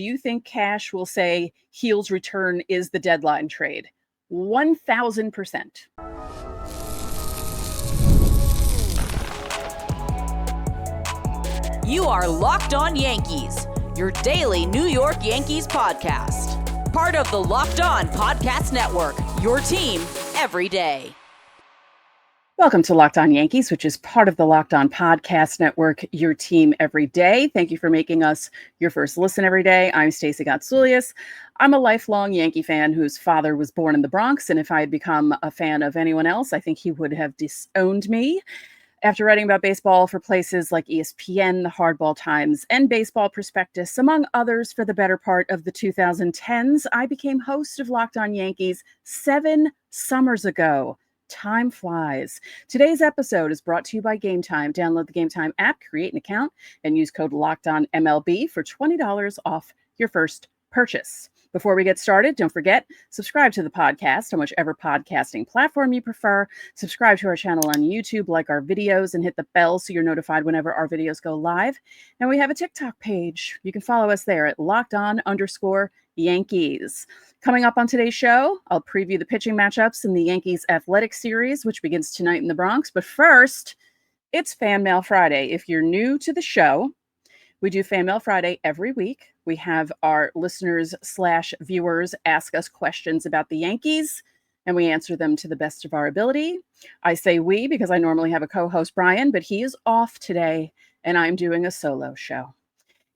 Do you think Cash will say Heel's return is the deadline trade? 1,000%. You are Locked On Yankees, your daily New York Yankees podcast. Part of the Locked On Podcast Network, your team every day. Welcome to Locked On Yankees, which is part of the Locked On Podcast Network, your team every day. Thank you for making us your first listen every day. I'm Stacey Gotsulias. I'm a lifelong Yankee fan whose father was born in the Bronx, and if I had become a fan of anyone else, I think he would have disowned me. After writing about baseball for places like ESPN, the Hardball Times, and Baseball Prospectus, among others for the better part of the 2010s, I became host of Locked On Yankees 7 summers ago. Time flies. Today's episode is brought to you by Gametime. Download the Gametime app, create an account, and use code LOCKEDONMLB for $20 off your first purchase. Before we get started, don't forget, subscribe to the podcast on whichever podcasting platform you prefer. Subscribe to our channel on YouTube, like our videos, and hit the bell so you're notified whenever our videos go live. And we have a TikTok page. You can follow us there at LockedOn_Yankees. Coming up on today's show, I'll preview the pitching matchups in the Yankees Athletics series, which begins tonight in the Bronx. But first, it's Fan Mail Friday. If you're new to the show, we do Fan Mail Friday every week. We have our listeners/viewers ask us questions about the Yankees, and we answer them to the best of our ability. I say we because I normally have a co-host, Brian, but he is off today, and I'm doing a solo show.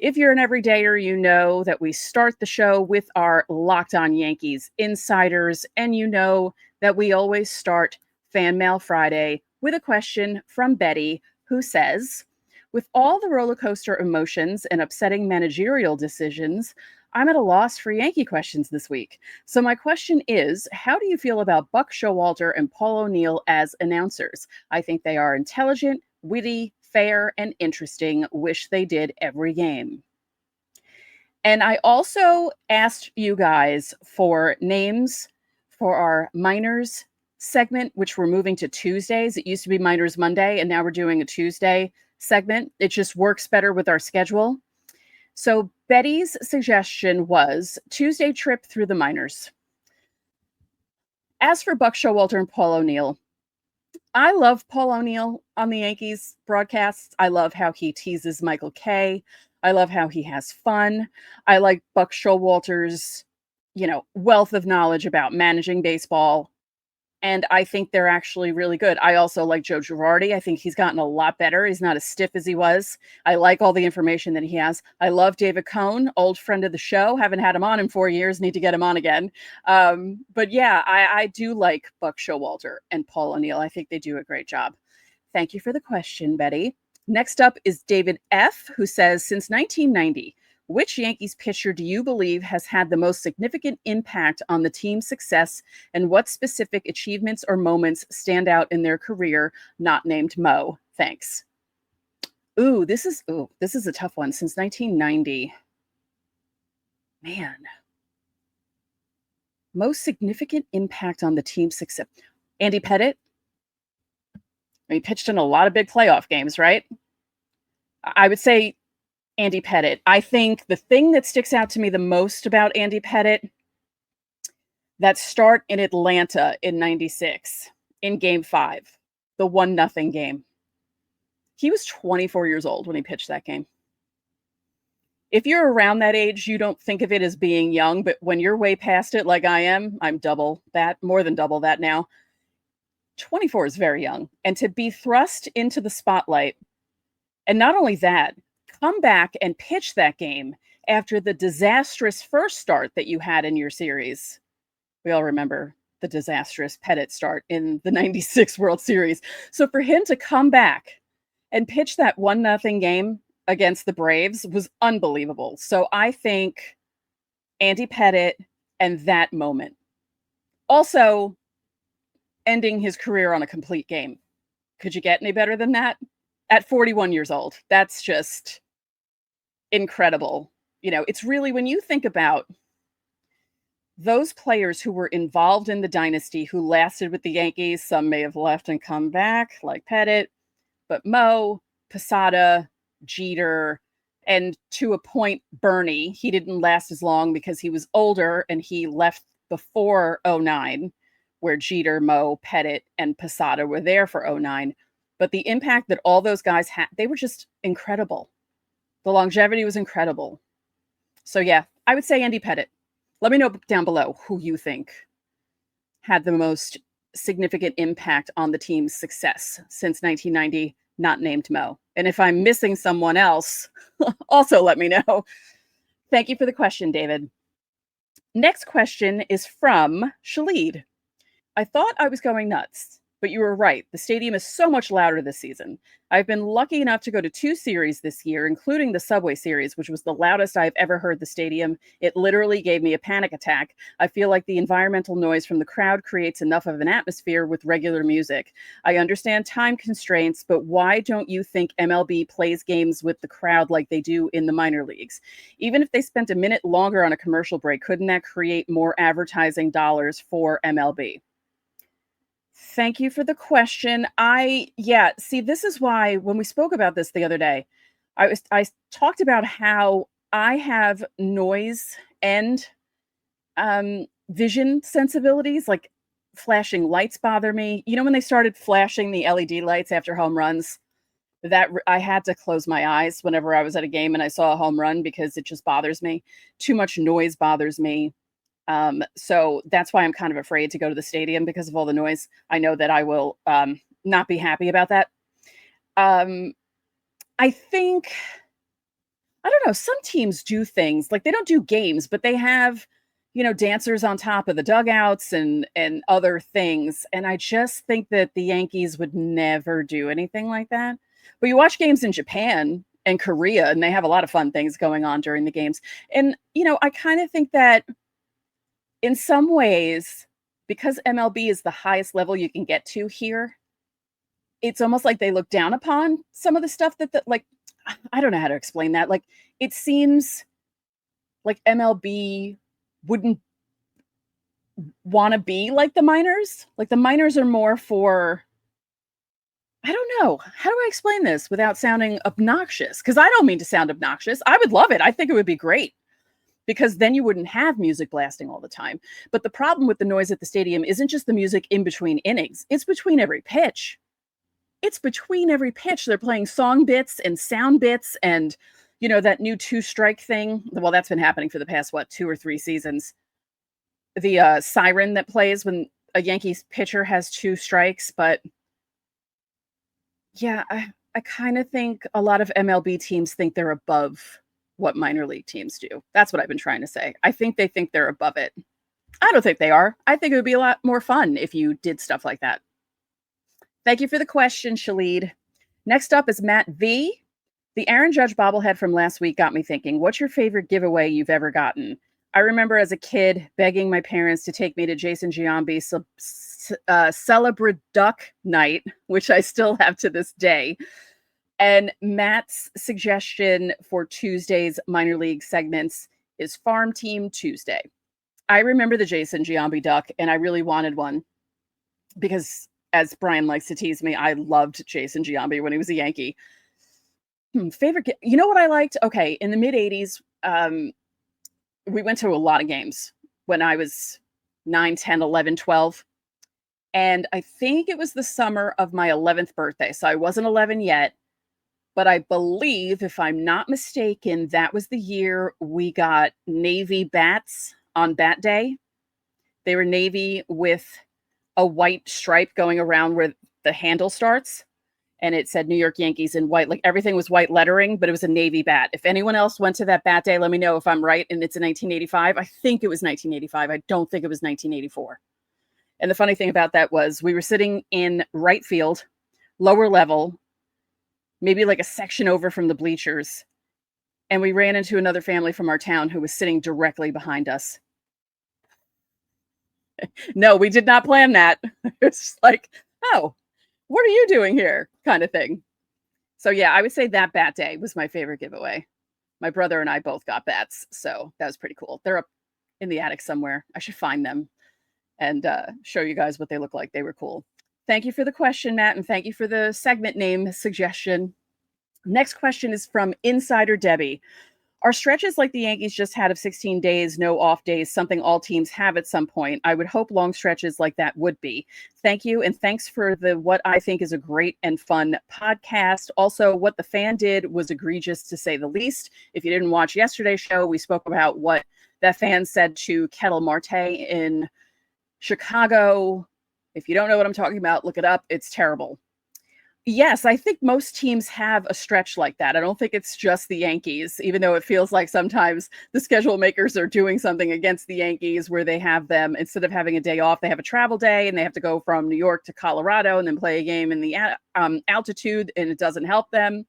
If you're an everydayer, you know that we start the show with our Locked On Yankees insiders, and you know that we always start Fan Mail Friday with a question from Betty, who says, with all the roller coaster emotions and upsetting managerial decisions, I'm at a loss for Yankee questions this week. So my question is, how do you feel about Buck Showalter and Paul O'Neill as announcers? I think they are intelligent, witty, fair, and interesting. Wish they did every game. And I also asked you guys for names for our minors segment, which we're moving to Tuesdays. It used to be Minors Monday, and now we're doing a Tuesday segment. It just works better with our schedule. So Betty's suggestion was Tuesday trip through the minors. As for Buck Showalter and Paul O'Neill, I love Paul O'Neill on the Yankees broadcasts. I love how he teases Michael Kay. I love how he has fun. I like Buck Showalter's, wealth of knowledge about managing baseball. And I think they're actually really good. I also like Joe Girardi. I think he's gotten a lot better. He's not as stiff as he was. I like all the information that he has. I love David Cohn, old friend of the show. Haven't had him on in 4 years. Need to get him on again. But yeah, I do like Buck Showalter and Paul O'Neill. I think they do a great job. Thank you for the question, Betty. Next up is David F., who says, since 1990, which Yankees pitcher do you believe has had the most significant impact on the team's success, and what specific achievements or moments stand out in their career, not named Mo? Thanks. This is a tough one. Since 1990. Man. Most significant impact on the team's success. Andy Pettitte. He pitched in a lot of big playoff games, right? I would say Andy Pettitte. I think the thing that sticks out to me the most about Andy Pettitte, that start in Atlanta in 96, in Game 5, the 1-0 game. He was 24 years old when he pitched that game. If you're around that age, you don't think of it as being young, but when you're way past it, like I am, I'm double that, more than double that now. 24 is very young. And to be thrust into the spotlight, and not only that, come back and pitch that game after the disastrous first start that you had in your series. We all remember the disastrous Pettitte start in the 96 World Series. So for him to come back and pitch that 1-0 game against the Braves was unbelievable. So I think Andy Pettitte and that moment. Also, ending his career on a complete game. Could you get any better than that? At 41 years old. That's just incredible. It's really, when you think about those players who were involved in the dynasty, who lasted with the Yankees, some may have left and come back, like Pettitte, but Mo, Posada, Jeter, And to a point, Bernie, he didn't last as long because he was older and he left before 09, where Jeter, Mo, Pettit, and Posada were there for 09. But the impact that all those guys had, they were just incredible. The longevity was incredible. So yeah, I would say Andy Pettit. Let me know down below who you think had the most significant impact on the team's success since 1990, not named Mo. And if I'm missing someone else, also let me know. Thank you for the question, David. Next question is from Shalid. I thought I was going nuts, but you were right. The stadium is so much louder this season. I've been lucky enough to go to 2 series this year, including the Subway Series, which was the loudest I've ever heard the stadium. It literally gave me a panic attack. I feel like the environmental noise from the crowd creates enough of an atmosphere with regular music. I understand time constraints, but why don't you think MLB plays games with the crowd like they do in the minor leagues? Even if they spent a minute longer on a commercial break, couldn't that create more advertising dollars for MLB? Thank you for the question. See, this is why when we spoke about this the other day, I talked about how I have noise and vision sensibilities, like flashing lights bother me. You know, when they started flashing the LED lights after home runs, that I had to close my eyes whenever I was at a game and I saw a home run because it just bothers me. Too much noise bothers me. So that's why I'm kind of afraid to go to the stadium because of all the noise. I know that I will not be happy about that. I think, I don't know, some teams do things like they don't do games, but they have, dancers on top of the dugouts and other things. And I just think that the Yankees would never do anything like that. But you watch games in Japan and Korea, and they have a lot of fun things going on during the games. And, I kind of think that in some ways, because MLB is the highest level you can get to here, it's almost like they look down upon some of the stuff that like, I don't know how to explain that. Like, it seems like MLB wouldn't want to be like the minors. Like the minors are more for, I don't know. How do I explain this without sounding obnoxious? Because I don't mean to sound obnoxious. I would love it. I think it would be great. Because then you wouldn't have music blasting all the time. But the problem with the noise at the stadium isn't just the music in between innings. It's between every pitch. It's between every pitch. They're playing song bits and sound bits and, that new 2-strike thing. Well, that's been happening for the past, 2 or 3 seasons. The siren that plays when a Yankees pitcher has 2 strikes. But yeah, I kind of think a lot of MLB teams think they're above what minor league teams do. That's what I've been trying to say. I think they think they're above it. I don't think they are. I think it would be a lot more fun if you did stuff like that. Thank you for the question, Shalid. Next up is Matt V. The Aaron Judge bobblehead from last week got me thinking, what's your favorite giveaway you've ever gotten? I remember as a kid begging my parents to take me to Jason Giambi's Celebraduck night, which I still have to this day. And Matt's suggestion for Tuesday's minor league segments is Farm Team Tuesday. I remember the Jason Giambi duck, and I really wanted one because, as Brian likes to tease me, I loved Jason Giambi when he was a Yankee. Favorite, you know what I liked? Okay, in the mid-'80s, we went to a lot of games when I was 9, 10, 11, 12. And I think it was the summer of my 11th birthday. So I wasn't 11 yet. But I believe, if I'm not mistaken, that was the year we got Navy bats on Bat Day. They were navy with a white stripe going around where the handle starts. And it said New York Yankees in white. Like everything was white lettering, but it was a navy bat. If anyone else went to that Bat Day, let me know if I'm right. And it's in 1985. I think it was 1985. I don't think it was 1984. And the funny thing about that was we were sitting in right field, lower level, maybe like a section over from the bleachers. And we ran into another family from our town who was sitting directly behind us. No, we did not plan that. It's like, oh, what are you doing here? Kind of thing. So yeah, I would say that Bat Day was my favorite giveaway. My brother and I both got bats. So that was pretty cool. They're up in the attic somewhere. I should find them and show you guys what they look like. They were cool. Thank you for the question, Matt. And thank you for the segment name suggestion. Next question is from Insider Debbie. Are stretches like the Yankees just had of 16 days, no off days, something all teams have at some point? I would hope long stretches like that would be. Thank you. And thanks for what I think is a great and fun podcast. Also, what the fan did was egregious to say the least. If you didn't watch yesterday's show, we spoke about what that fan said to Kettle Marte in Chicago. If you don't know what I'm talking about, look it up. It's terrible. Yes, I think most teams have a stretch like that. I don't think it's just the Yankees, even though it feels like sometimes the schedule makers are doing something against the Yankees where they have them, instead of having a day off, they have a travel day and they have to go from New York to Colorado and then play a game in the altitude, and it doesn't help them.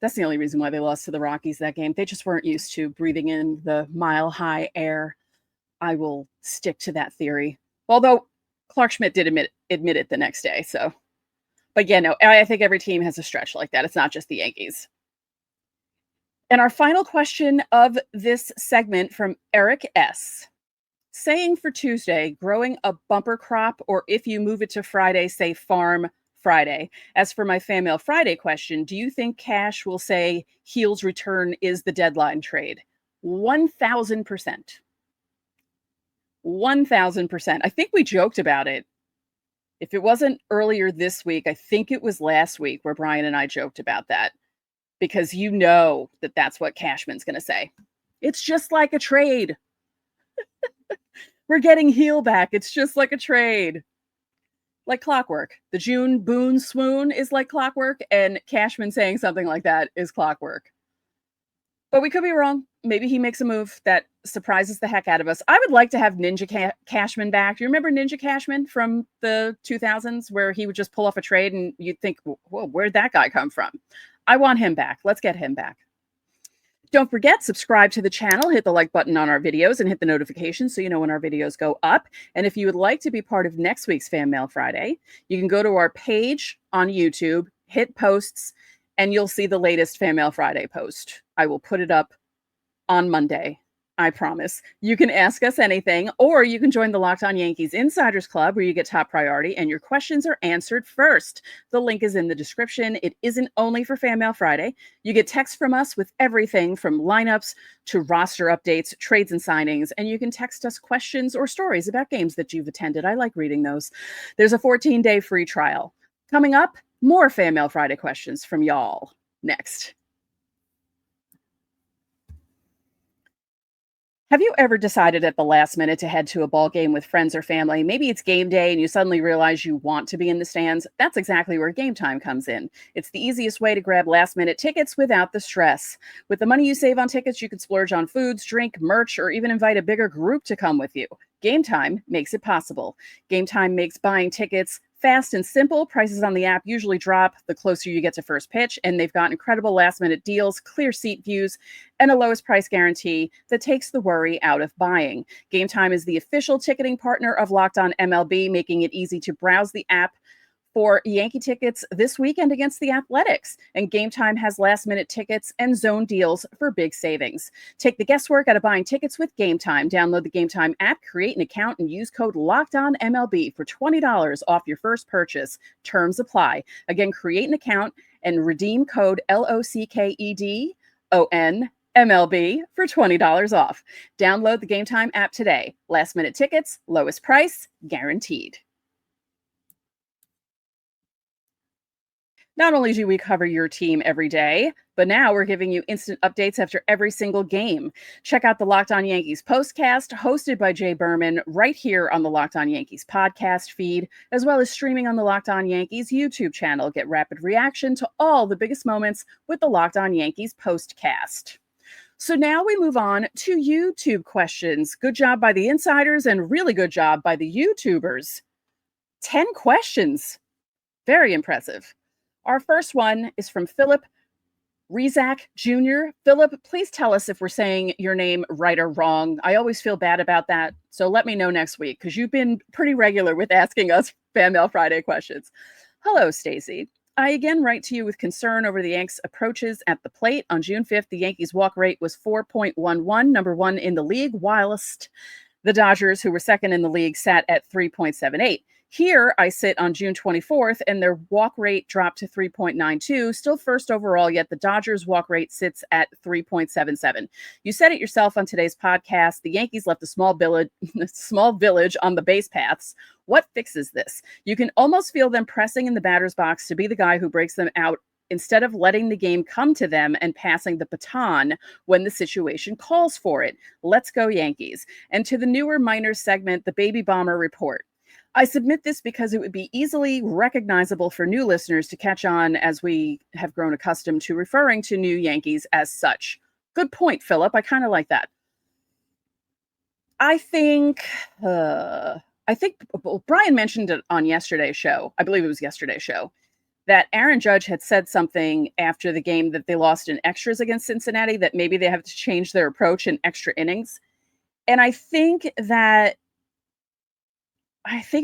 That's the only reason why they lost to the Rockies that game. They just weren't used to breathing in the mile-high air. I will stick to that theory. Although Clarke Schmidt did admit it the next day, so... But yeah, no, I think every team has a stretch like that. It's not just the Yankees. And our final question of this segment from Eric S. Saying for Tuesday, growing a bumper crop, or if you move it to Friday, say Farm Friday. As for my Fan Mail Friday question, do you think Cash will say Heel's return is the deadline trade? 1,000%. 1,000%. I think we joked about it. If it wasn't earlier this week, I think it was last week where Brian and I joked about that, because you know that that's what Cashman's going to say. It's just like a trade. We're getting Heel back. It's just like a trade. Like clockwork. The June Boone swoon is like clockwork, and Cashman saying something like that is clockwork. But we could be wrong. Maybe he makes a move that surprises the heck out of us. I would like to have Ninja Cashman back. Do you remember Ninja Cashman from the 2000s, where he would just pull off a trade and you'd think, whoa, where'd that guy come from? I want him back. Let's get him back. Don't forget, subscribe to the channel, hit the like button on our videos, and hit the notifications so you know when our videos go up. And if you would like to be part of next week's Fan Mail Friday, you can go to our page on YouTube, hit posts, and you'll see the latest Fan Mail Friday post. I will put it up on Monday. I promise. You can ask us anything, or you can join the Locked On Yankees Insiders Club, where you get top priority and your questions are answered first. The link is in the description. It isn't only for Fan Mail Friday. You get texts from us with everything from lineups to roster updates, trades and signings, and you can text us questions or stories about games that you've attended. I like reading those. There's a 14-day free trial. Coming up, more Fan Mail Friday questions from y'all next. Have you ever decided at the last minute to head to a ball game with friends or family? Maybe it's game day and you suddenly realize you want to be in the stands. That's exactly where Gametime comes in. It's the easiest way to grab last-minute tickets without the stress. With the money you save on tickets, you can splurge on foods, drink, merch, or even invite a bigger group to come with you. Gametime makes it possible. Gametime makes buying tickets fast and simple. Prices on the app usually drop the closer you get to first pitch, and they've got incredible last-minute deals, clear seat views, and a lowest price guarantee that takes the worry out of buying. Gametime is the official ticketing partner of Locked On MLB, making it easy to browse the app for Yankee tickets this weekend against the Athletics. And Gametime has last-minute tickets and zone deals for big savings. Take the guesswork out of buying tickets with Gametime. Download the Gametime app, create an account, and use code LOCKEDONMLB for $20 off your first purchase. Terms apply. Again, create an account and redeem code LOCKEDONMLB for $20 off. Download the Gametime app today. Last-minute tickets, lowest price, guaranteed. Not only do we cover your team every day, but now we're giving you instant updates after every single game. Check out the Locked On Yankees postcast, hosted by Jay Berman, right here on the Locked On Yankees podcast feed, as well as streaming on the Locked On Yankees YouTube channel. Get rapid reaction to all the biggest moments with the Locked On Yankees postcast. So now we move on to YouTube questions. Good job by the insiders and really good job by the YouTubers. 10 questions. Very impressive. Our first one is from Philip Rezak Jr. Philip, please tell us if we're saying your name right or wrong. I always feel bad about that, so let me know next week, because you've been pretty regular with asking us Fan Mail Friday questions. Hello, Stacey. I again write to you with concern over the Yanks' approaches at the plate. On June 5th, the Yankees' walk rate was 4.11, number one in the league, whilst the Dodgers, who were second in the league, sat at 3.78. Here I sit on June 24th, and their walk rate dropped to 3.92, still first overall, yet the Dodgers' walk rate sits at 3.77. You said it yourself on today's podcast. The Yankees left a small village on the base paths. What fixes this? You can almost feel them pressing in the batter's box to be the guy who breaks them out instead of letting the game come to them and passing the baton when the situation calls for it. Let's go Yankees. And to the newer minor segment, the Baby Bomber Report. I submit this because it would be easily recognizable for new listeners to catch on, as we have grown accustomed to referring to new Yankees as such. Good point, Philip. I kind of like that. I think Brian mentioned it on yesterday's show. I believe it was yesterday's show, that Aaron Judge had said something after the game that they lost in extras against Cincinnati, that maybe they have to change their approach in extra innings. And I think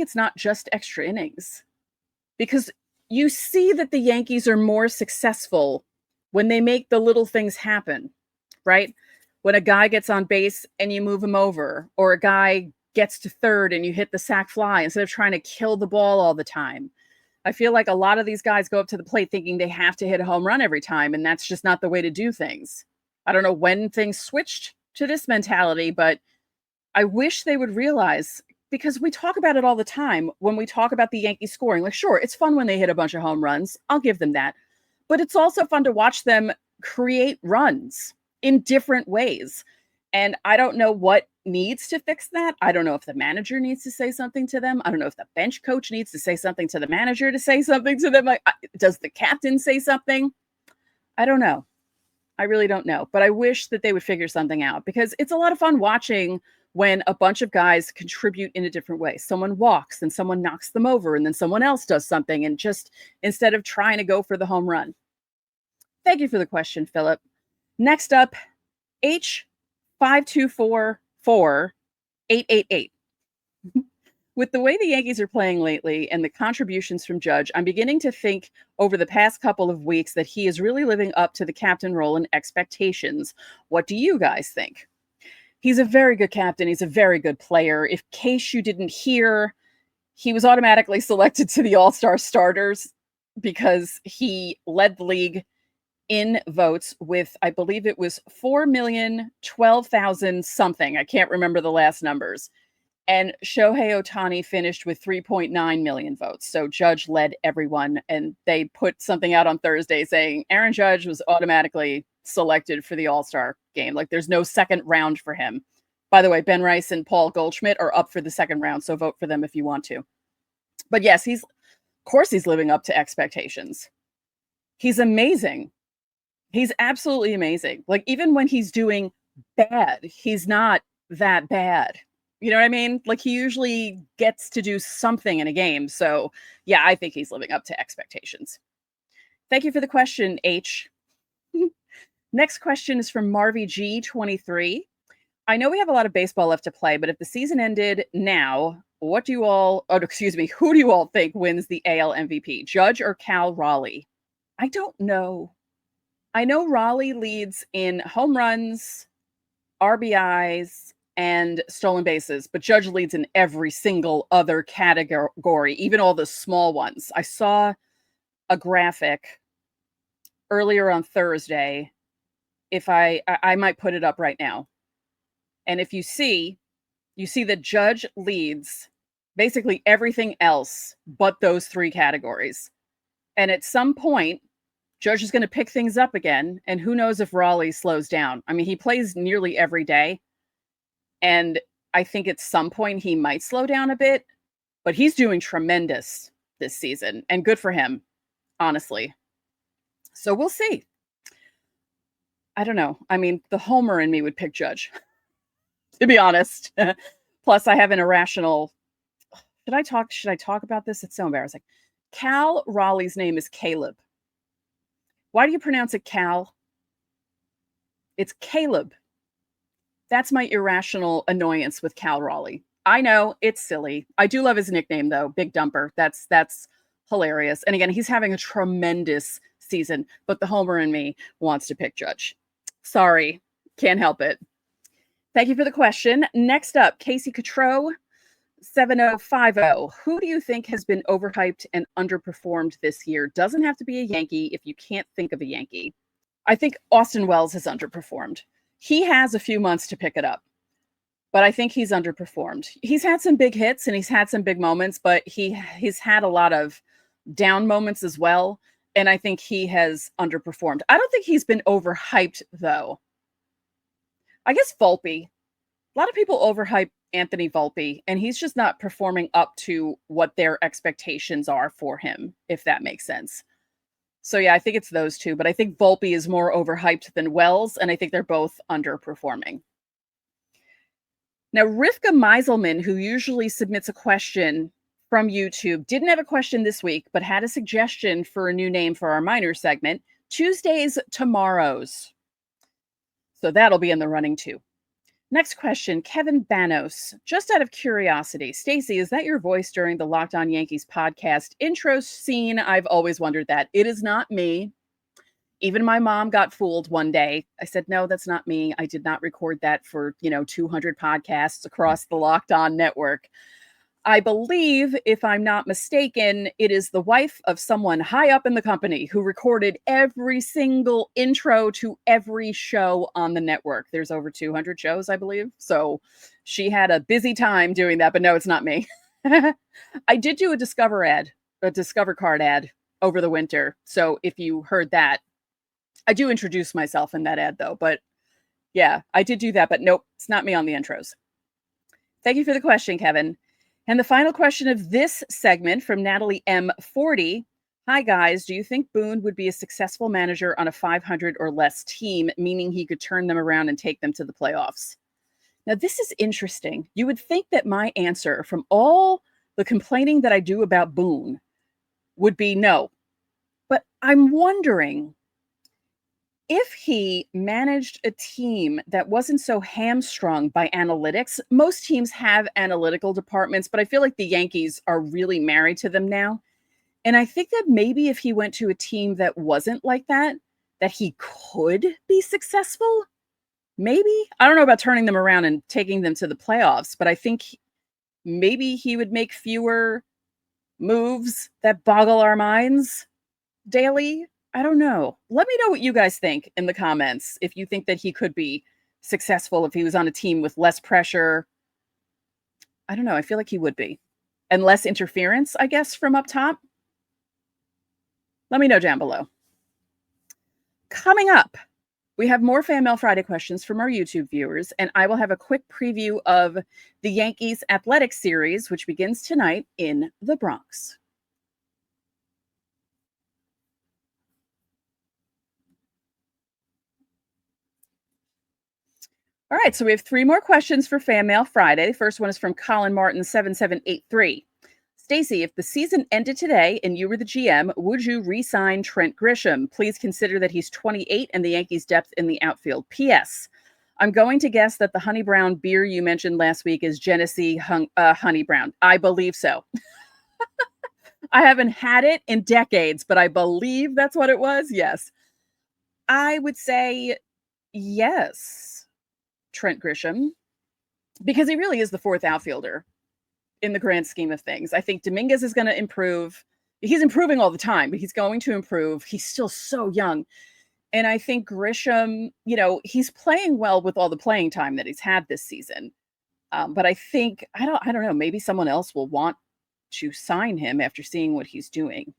it's not just extra innings, because you see that the Yankees are more successful when they make the little things happen, right? When a guy gets on base and you move him over, or a guy gets to third and you hit the sac fly instead of trying to kill the ball all the time. I feel like a lot of these guys go up to the plate thinking they have to hit a home run every time, and that's just not the way to do things. I don't know when things switched to this mentality, but I wish they would realize, because we talk about it all the time when we talk about the Yankees scoring. Like, sure, it's fun when they hit a bunch of home runs. I'll give them that. But it's also fun to watch them create runs in different ways. And I don't know what needs to fix that. I don't know if the manager needs to say something to them. I don't know if the bench coach needs to say something to the manager to say something to them. Does the captain say something? I don't know. I really don't know. But I wish that they would figure something out, because it's a lot of fun watching when a bunch of guys contribute in a different way. Someone walks, and someone knocks them over, and then someone else does something, and just instead of trying to go for the home run. Thank you for the question, Philip. Next up, H52448888. With the way the Yankees are playing lately and the contributions from Judge, I'm beginning to think over the past couple of weeks that he is really living up to the captain role and expectations. What do you guys think? He's a very good captain. He's a very good player. In case you didn't hear, he was automatically selected to the All-Star starters because he led the league in votes with, I believe it was 4,012,000 something. I can't remember the last numbers. And Shohei Ohtani finished with 3.9 million votes. So Judge led everyone, and they put something out on Thursday saying Aaron Judge was automatically selected for the All-Star game. Like, there's no second round for him. By the way, Ben Rice and Paul Goldschmidt are up for the second round, so vote for them if you want to. But yes, of course he's living up to expectations. He's amazing. He's absolutely amazing. Like, even when he's doing bad, he's not that bad. You know what I mean? Like, he usually gets to do something in a game. So yeah, I think he's living up to expectations. Thank you for the question, H. Next question is from Marvy G23. I know we have a lot of baseball left to play, but if the season ended now, who do you all think wins the AL MVP? Judge or Cal Raleigh? I don't know. I know Raleigh leads in home runs, RBIs, and stolen bases, but Judge leads in every single other category, even all the small ones. I saw a graphic earlier on Thursday. If I might put it up right now. And if you see that Judge leads basically everything else but those three categories. And at some point, Judge is going to pick things up again. And who knows if Raleigh slows down. I mean, he plays nearly every day. And I think at some point he might slow down a bit. But he's doing tremendous this season. And good for him, honestly. So we'll see. I don't know. I mean, the homer in me would pick Judge, to be honest. Plus, I have an irrational... Should I talk about this? It's so embarrassing. Cal Raleigh's name is Caleb. Why do you pronounce it Cal? It's Caleb. That's my irrational annoyance with Cal Raleigh. I know, it's silly. I do love his nickname, though. Big Dumper. That's hilarious. And again, he's having a tremendous season, but the homer in me wants to pick Judge. Sorry. Can't help it. Thank you for the question. Next up, Casey Cotreau. 7050, who do you think has been overhyped and underperformed this year? Doesn't have to be a Yankee if you can't think of a Yankee. I think Austin Wells has underperformed. He has a few months to pick it up, but I think he's underperformed. He's had some big hits and he's had some big moments, but he's had a lot of down moments as well, and I think he has underperformed. I don't think he's been overhyped, though. I guess Volpe. A lot of people overhype Anthony Volpe, and he's just not performing up to what their expectations are for him, if that makes sense. So, yeah, I think it's those two, but I think Volpe is more overhyped than Wells, and I think they're both underperforming. Now, Rivka Meiselman, who usually submits a question from YouTube, didn't have a question this week, but had a suggestion for a new name for our minor segment, Tuesdays Tomorrows. So that'll be in the running too. Next question, Kevin Banos. Just out of curiosity, Stacey, is that your voice during the Locked On Yankees podcast intro scene? I've always wondered that. It is not me. Even my mom got fooled one day. I said, no, that's not me. I did not record that for, 200 podcasts across the Locked On network. I believe, if I'm not mistaken, it is the wife of someone high up in the company who recorded every single intro to every show on the network. There's over 200 shows, I believe. So she had a busy time doing that, but no, it's not me. I did do a Discover card ad over the winter. So if you heard that, I do introduce myself in that ad though, but yeah, I did do that, but nope, it's not me on the intros. Thank you for the question, Kevin. And the final question of this segment from Natalie M40. Hi, guys. Do you think Boone would be a successful manager on a 500 or less team, meaning he could turn them around and take them to the playoffs? Now, this is interesting. You would think that my answer from all the complaining that I do about Boone would be no. But I'm wondering if he managed a team that wasn't so hamstrung by analytics. Most teams have analytical departments, but I feel like the Yankees are really married to them now. And I think that maybe if he went to a team that wasn't like that he could be successful. Maybe. I don't know about turning them around and taking them to the playoffs, but I think maybe he would make fewer moves that boggle our minds daily. I don't know. Let me know what you guys think in the comments. If you think that he could be successful if he was on a team with less pressure. I don't know. I feel like he would be. And less interference, I guess, from up top. Let me know down below. Coming up, we have more Fan Mail Friday questions from our YouTube viewers, and I will have a quick preview of the Yankees Athletics series, which begins tonight in the Bronx. All right, so we have 3 more questions for Fan Mail Friday. The first one is from Colin Martin 7783. Stacey, if the season ended today and you were the GM, would you re-sign Trent Grisham? Please consider that he's 28 and the Yankees' depth in the outfield. P.S. I'm going to guess that the Honey Brown beer you mentioned last week is Genesee Honey Brown. I believe so. I haven't had it in decades, but I believe that's what it was. Yes. I would say yes. Trent Grisham, because he really is the 4th outfielder in the grand scheme of things. I think Dominguez is going to improve. He's improving all the time, but he's going to improve. He's still so young. And I think Grisham, he's playing well with all the playing time that he's had this season. But I think, I don't know, maybe someone else will want to sign him after seeing what he's doing,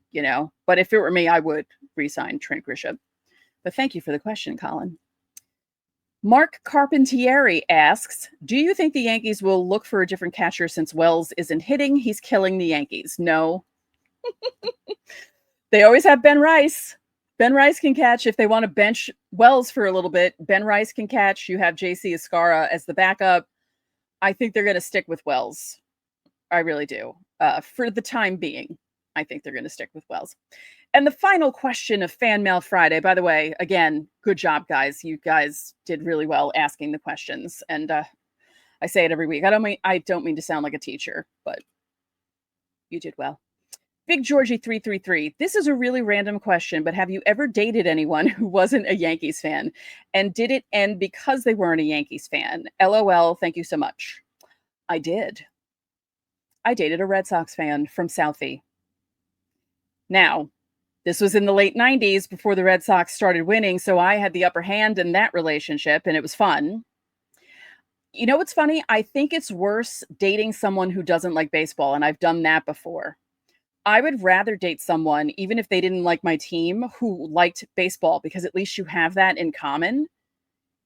But if it were me, I would re-sign Trent Grisham. But thank you for the question, Colin. Mark Carpentieri asks, do you think the Yankees will look for a different catcher since Wells isn't hitting? He's killing the Yankees. No. They always have Ben Rice. Ben Rice can catch if they want to bench Wells for a little bit. Ben Rice can catch. You have JC Escara as the backup. I think they're going to stick with Wells. I really do. For the time being, I think they're going to stick with Wells. And the final question of Fan Mail Friday, by the way, again, good job, guys. You guys did really well asking the questions. And I say it every week. I don't mean to sound like a teacher, but you did well. Big Georgie 333. This is a really random question, but have you ever dated anyone who wasn't a Yankees fan? And did it end because they weren't a Yankees fan? LOL. Thank you so much. I did. I dated a Red Sox fan from Southie. Now, this was in the late 90s before the Red Sox started winning, so I had the upper hand in that relationship, and it was fun. You know what's funny? I think it's worse dating someone who doesn't like baseball, and I've done that before. I would rather date someone, even if they didn't like my team, who liked baseball, because at least you have that in common.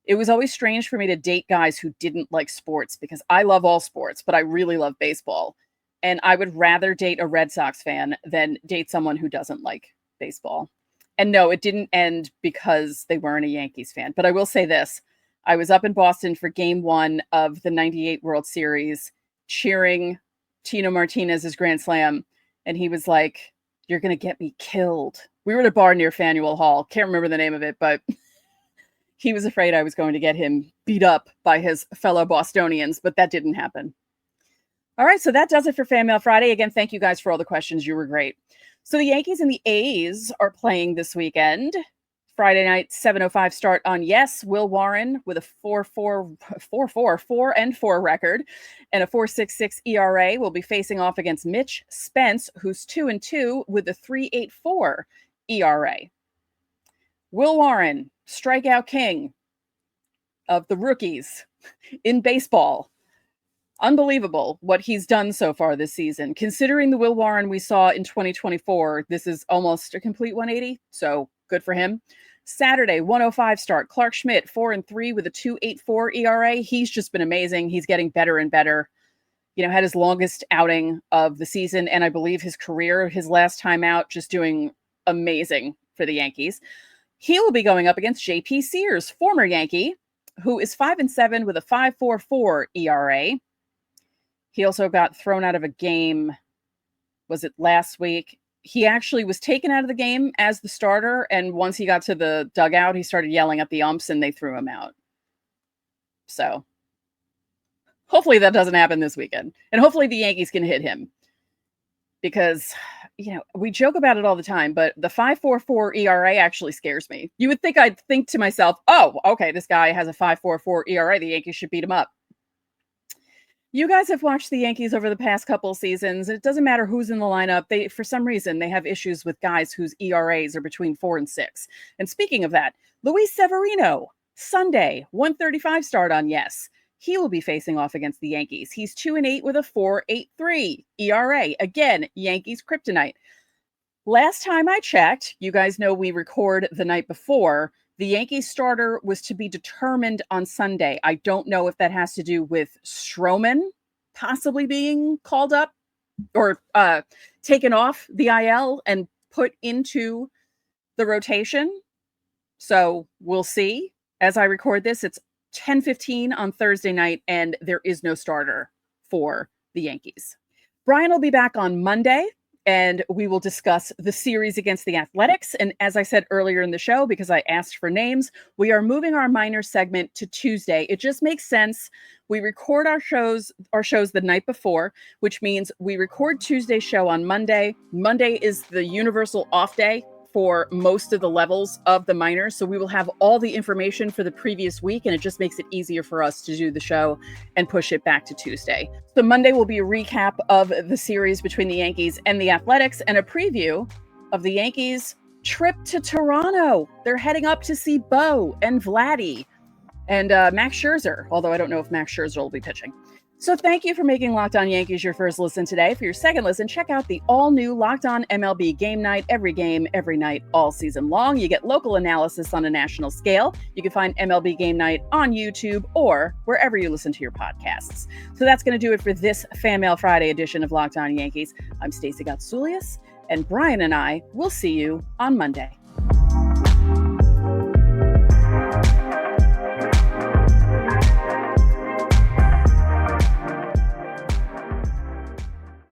It was always strange for me to date guys who didn't like sports, because I love all sports, but I really love baseball. And I would rather date a Red Sox fan than date someone who doesn't like baseball. And no, it didn't end because they weren't a Yankees fan. But I will say this. I was up in Boston for game 1 of the 98 World Series, cheering Tino Martinez's grand slam. And he was like, "You're going to get me killed." We were at a bar near FanDuel Hall. Can't remember the name of it, but he was afraid I was going to get him beat up by his fellow Bostonians, but that didn't happen. All right, so that does it for Fan Mail Friday. Again, thank you guys for all the questions. You were great. So the Yankees and the A's are playing this weekend. Friday night, 7:05 start on Yes. Will Warren with a 4-4 record and a 4.66 ERA will be facing off against Mitch Spence, who's 2-2 with a 3.84 ERA. Will Warren, strikeout king of the rookies in baseball. Unbelievable what he's done so far this season. Considering the Will Warren we saw in 2024, this is almost a complete 180, so good for him. Saturday, 1:05 start. Clarke Schmidt, 4-3 with a 2.84 ERA. He's just been amazing. He's getting better and better. You know, had his longest outing of the season, and I believe his career, his last time out, just doing amazing for the Yankees. He will be going up against J.P. Sears, former Yankee, who is 5-7 with a 5.44 ERA. He also got thrown out of a game, was it last week? He actually was taken out of the game as the starter, and once he got to the dugout, he started yelling at the umps, and they threw him out. So hopefully that doesn't happen this weekend, and hopefully the Yankees can hit him, because, you know, we joke about it all the time, but the 5.44 ERA actually scares me. You would think I'd think to myself, oh, okay, this guy has a 5.44 ERA. The Yankees should beat him up. You guys have watched the Yankees over the past couple of seasons. It doesn't matter who's in the lineup. For some reason, they have issues with guys whose ERAs are between 4 and 6. And speaking of that, Luis Severino, Sunday, 1:35 start on Yes. He will be facing off against the Yankees. He's 2-8 with a 4.83 ERA. Again, Yankees kryptonite. Last time I checked, you guys know we record the night before, the Yankees starter was to be determined on Sunday. I don't know if that has to do with Stroman possibly being called up or taken off the IL and put into the rotation. So we'll see. As I record this, it's 10:15 on Thursday night, and there is no starter for the Yankees. Brian will be back on Monday, and we will discuss the series against the Athletics. And as I said earlier in the show, because I asked for names, we are moving our minor segment to Tuesday. It just makes sense. We record our shows the night before, which means we record Tuesday's show on Monday. Monday is the universal off day for most of the levels of the minors. So we will have all the information for the previous week, and it just makes it easier for us to do the show and push it back to Tuesday. So Monday will be a recap of the series between the Yankees and the Athletics and a preview of the Yankees' trip to Toronto. They're heading up to see Bo and Vladdy and Max Scherzer, although I don't know if Max Scherzer will be pitching. So thank you for making Locked On Yankees your first listen today. For your second listen, check out the all-new Locked On MLB Game Night. Every game, every night, all season long. You get local analysis on a national scale. You can find MLB Game Night on YouTube or wherever you listen to your podcasts. So that's going to do it for this Fan Mail Friday edition of Locked On Yankees. I'm Stacey Gotsulias, and Brian and I will see you on Monday.